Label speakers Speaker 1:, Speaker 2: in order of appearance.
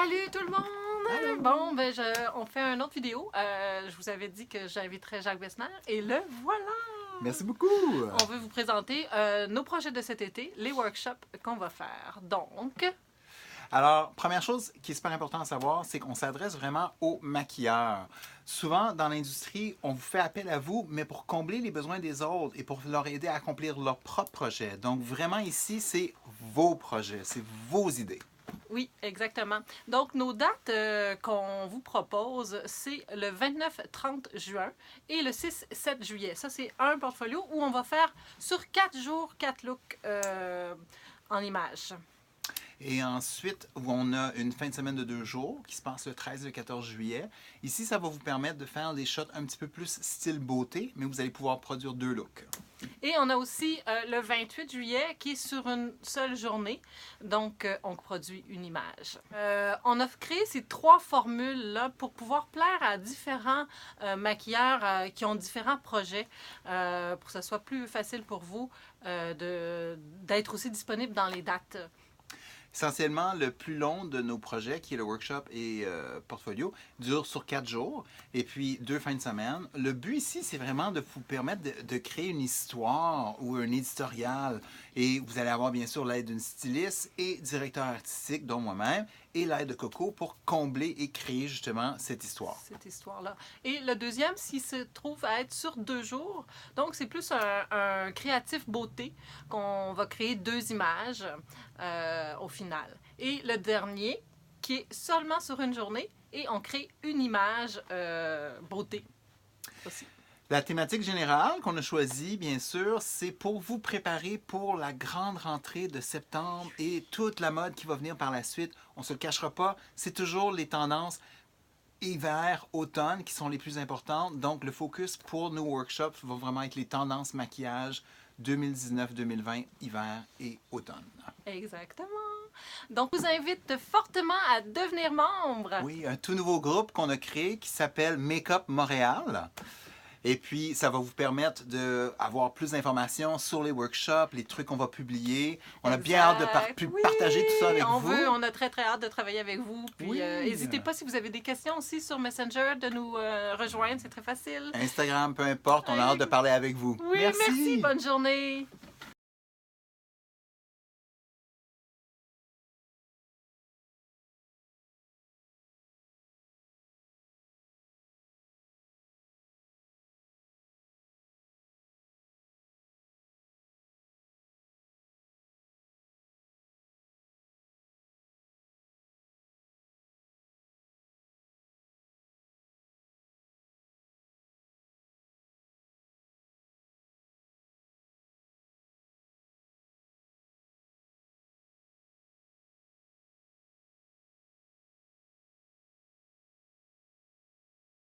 Speaker 1: Salut tout le monde!
Speaker 2: Allô.
Speaker 1: Bon, ben on fait une autre vidéo. Je vous avais dit que j'inviterais Jacques Besner et le voilà!
Speaker 2: Merci beaucoup.
Speaker 1: On veut vous présenter nos projets de cet été, les workshops qu'on va faire. Donc,
Speaker 2: Alors, première chose qui est super importante à savoir, c'est qu'on s'adresse vraiment aux maquilleurs. Souvent, dans l'industrie, on vous fait appel à vous, mais pour combler les besoins des autres et pour leur aider à accomplir leurs propres projets. Donc, vraiment ici, c'est vos projets, c'est vos idées.
Speaker 1: oui, exactement. Donc, nos dates qu'on vous propose, c'est le 29-30 juin et le 6-7 juillet. Ça, c'est un portfolio où on va faire sur 4 jours, 4 looks en images.
Speaker 2: Et ensuite, on a une fin de semaine de 2 jours qui se passe le 13 et le 14 juillet. Ici, ça va vous permettre de faire des shots un petit peu plus style beauté, mais vous allez pouvoir produire 2 looks.
Speaker 1: Et on a aussi le 28 juillet qui est sur une seule journée. Donc, on produit une image. On a créé ces 3 formules-là pour pouvoir plaire à différents maquilleurs qui ont différents projets pour que ce soit plus facile pour vous d'être aussi disponible dans les dates.
Speaker 2: Essentiellement, le plus long de nos projets, qui est le workshop et portfolio, dure sur 4 jours et puis 2 fins de semaine. Le but ici, c'est vraiment de vous permettre de créer une histoire ou un éditorial. Et vous allez avoir bien sûr l'aide d'une styliste et directeur artistique, dont moi-même, et l'aide de Coco pour combler et créer justement cette histoire.
Speaker 1: Cette histoire-là. Et le deuxième, s'il se trouve à être sur 2 jours, donc c'est plus un créatif beauté qu'on va créer 2 images au final. Et le dernier, qui est seulement sur une journée, et on crée une image beauté aussi.
Speaker 2: La thématique générale qu'on a choisie, bien sûr, c'est pour vous préparer pour la grande rentrée de septembre et toute la mode qui va venir par la suite. On ne se le cachera pas, c'est toujours les tendances hiver, automne qui sont les plus importantes. Donc, le focus pour nos workshops va vraiment être les tendances maquillage 2019-2020, hiver et automne.
Speaker 1: Exactement. Donc, je vous invite fortement à devenir membre.
Speaker 2: Oui, un tout nouveau groupe qu'on a créé qui s'appelle Make-up Montréal. Et puis, ça va vous permettre d'avoir plus d'informations sur les workshops, les trucs qu'on va publier. On a bien hâte de partager tout ça avec vous.
Speaker 1: On a très, très hâte de travailler avec vous. Puis, n'hésitez pas si vous avez des questions aussi sur Messenger de nous rejoindre. C'est très facile.
Speaker 2: Instagram, peu importe, on a hâte de parler avec vous.
Speaker 1: Oui, merci. Bonne journée.